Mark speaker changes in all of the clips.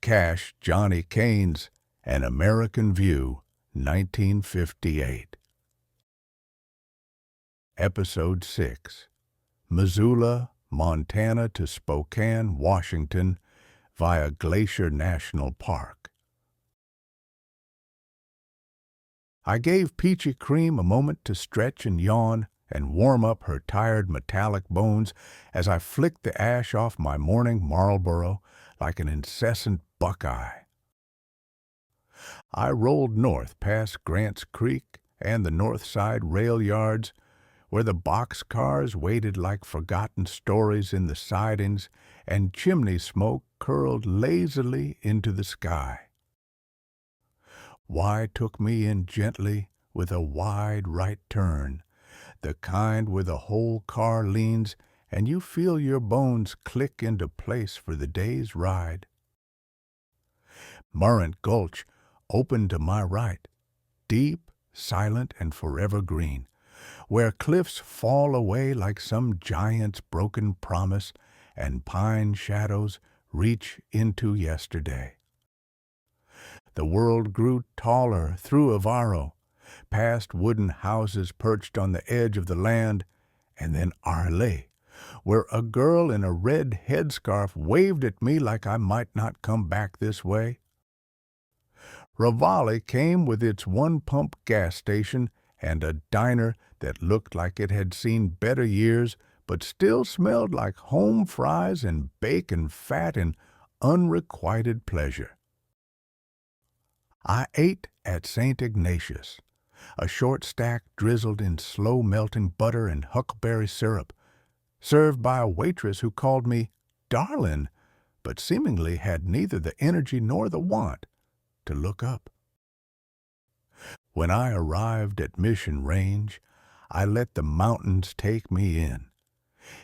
Speaker 1: Cash Johnny Caine's An American View, 1958. Episode 6. Missoula, Montana to Spokane, Washington, via Glacier National Park. I gave Peachy Cream a moment to stretch and yawn and warm up her tired metallic bones as I flicked the ash off my morning Marlboro like an incessant buckeye. I rolled north past Grant's Creek and the north side rail yards, where the box cars waited like forgotten stories in the sidings and chimney smoke curled lazily into the sky. Y took me in gently with a wide right turn, the kind where the whole car leans and you feel your bones click into place for the day's ride. Murrant Gulch opened to my right, deep, silent, and forever green, where cliffs fall away like some giant's broken promise and pine shadows reach into yesterday. The world grew taller through Avaro, past wooden houses perched on the edge of the land, and then Arlé, where a girl in a red headscarf waved at me like I might not come back this way. Ravalli came with its one-pump gas station and a diner that looked like it had seen better years but still smelled like home fries and bacon fat and unrequited pleasure. I ate at St. Ignatius, a short stack drizzled in slow-melting butter and huckleberry syrup, served by a waitress who called me darlin', but seemingly had neither the energy nor the want to look up. When I arrived at Mission Range, I let the mountains take me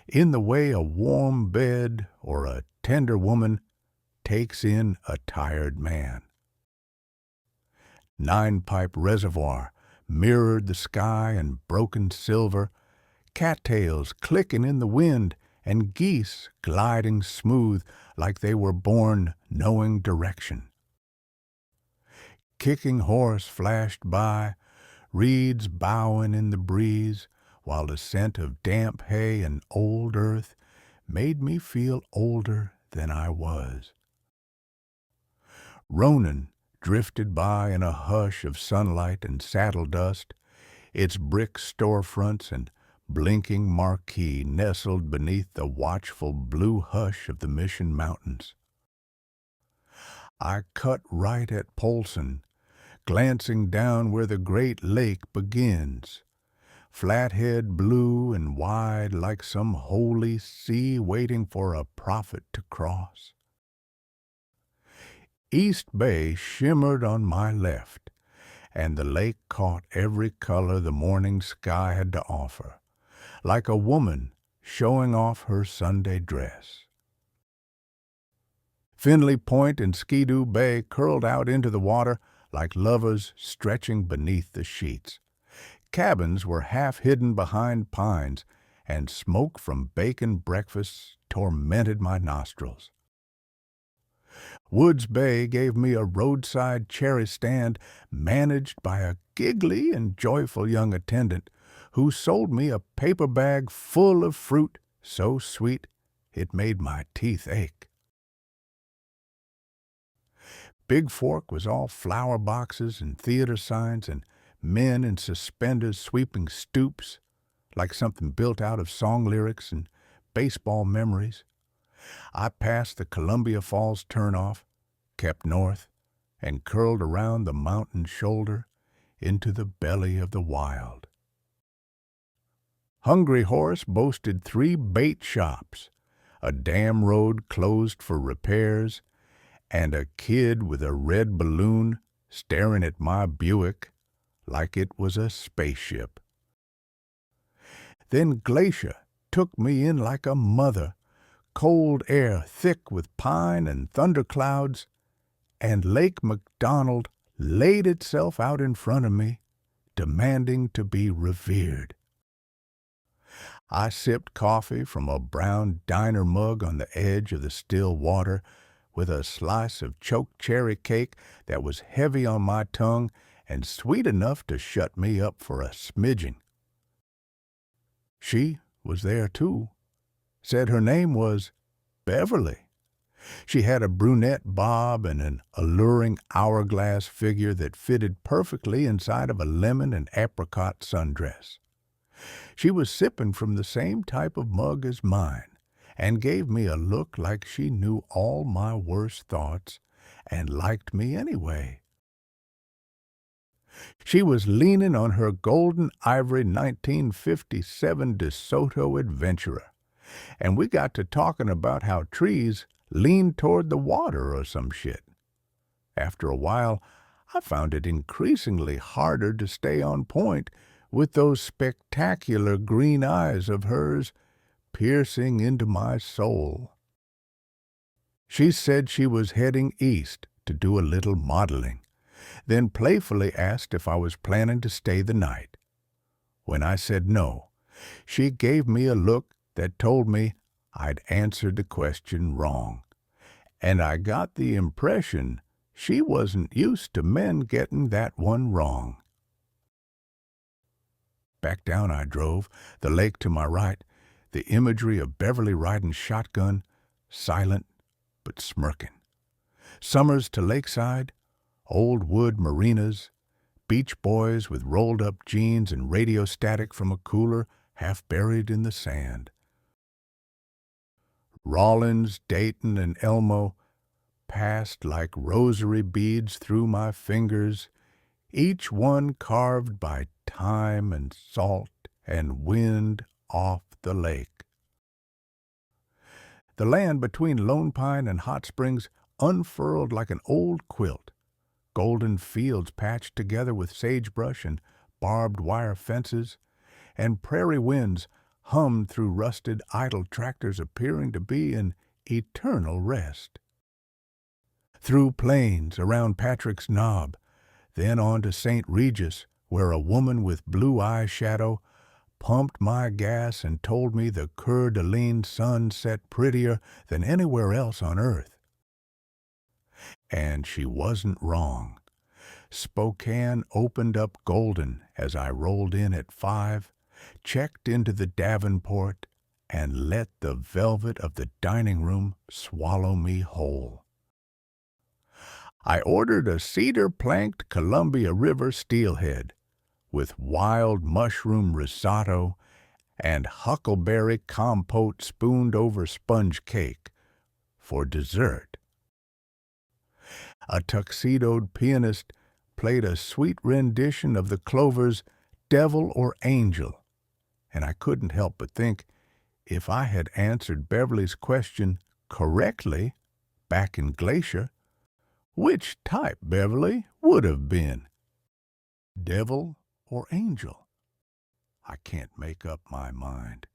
Speaker 1: in the way a warm bed or a tender woman takes in a tired man. Nine Pipe Reservoir mirrored the sky in broken silver, cattails clicking in the wind, and geese gliding smooth like they were born knowing direction. Kicking Horse flashed by, reeds bowing in the breeze, while the scent of damp hay and old earth made me feel older than I was. Ronan drifted by in a hush of sunlight and saddle dust, its brick storefronts and blinking marquee nestled beneath the watchful blue hush of the Mission Mountains. I cut right at Polson, glancing down where the great lake begins, flathead blue and wide like some holy sea waiting for a prophet to cross. East Bay shimmered on my left, and the lake caught every color the morning sky had to offer, like a woman showing off her Sunday dress. Finley Point and Skidoo Bay curled out into the water like lovers stretching beneath the sheets. Cabins were half hidden behind pines, and smoke from bacon breakfasts tormented my nostrils. Woods Bay gave me a roadside cherry stand managed by a giggly and joyful young attendant who sold me a paper bag full of fruit so sweet it made my teeth ache. Big Fork was all flower boxes and theater signs and men in suspenders sweeping stoops like something built out of song lyrics and baseball memories. I passed the Columbia Falls turnoff, kept north, and curled around the mountain shoulder into the belly of the wild. Hungry Horse boasted 3 bait shops, a dam road closed for repairs, and a kid with a red balloon staring at my Buick like it was a spaceship. Then Glacier took me in like a mother, cold air thick with pine and thunderclouds, and Lake McDonald laid itself out in front of me, demanding to be revered. I sipped coffee from a brown diner mug on the edge of the still water with a slice of choke cherry cake that was heavy on my tongue and sweet enough to shut me up for a smidgen. She was there too. Said her name was Beverly. She had a brunette bob and an alluring hourglass figure that fitted perfectly inside of a lemon and apricot sundress. She was sipping from the same type of mug as mine, and gave me a look like she knew all my worst thoughts and liked me anyway. She was leaning on her golden ivory 1957 DeSoto Adventurer, and we got to talking about how trees lean toward the water or some shit. After a while, I found it increasingly harder to stay on point with those spectacular green eyes of hers piercing into my soul. She said she was heading east to do a little modeling, then playfully asked if I was planning to stay the night. When I said no, she gave me a look that told me I'd answered the question wrong, and I got the impression she wasn't used to men getting that one wrong. Back down I drove, the lake to my right, the imagery of Beverly riding shotgun, silent but smirking. Summers to lakeside, old wood marinas, beach boys with rolled-up jeans and radio static from a cooler half buried in the sand. Rawlins, Dayton, and Elmo passed like rosary beads through my fingers, each one carved by time and salt and wind off the lake. The land between Lone Pine and Hot Springs unfurled like an old quilt, golden fields patched together with sagebrush and barbed wire fences, and prairie winds hummed through rusted idle tractors appearing to be in eternal rest. Through plains around Patrick's Knob, then on to St. Regis, where a woman with blue eyeshadow pumped my gas and told me the Coeur d'Alene sun set prettier than anywhere else on earth. And she wasn't wrong. Spokane opened up golden as I rolled in at 5, checked into the Davenport, and let the velvet of the dining room swallow me whole. I ordered a cedar-planked Columbia River steelhead with wild mushroom risotto and huckleberry compote spooned over sponge cake for dessert. A tuxedoed pianist played a sweet rendition of the Clovers' Devil or Angel, and I couldn't help but think, if I had answered Beverly's question correctly back in Glacier, which type Beverly would have been? Devil or angel? I can't make up my mind.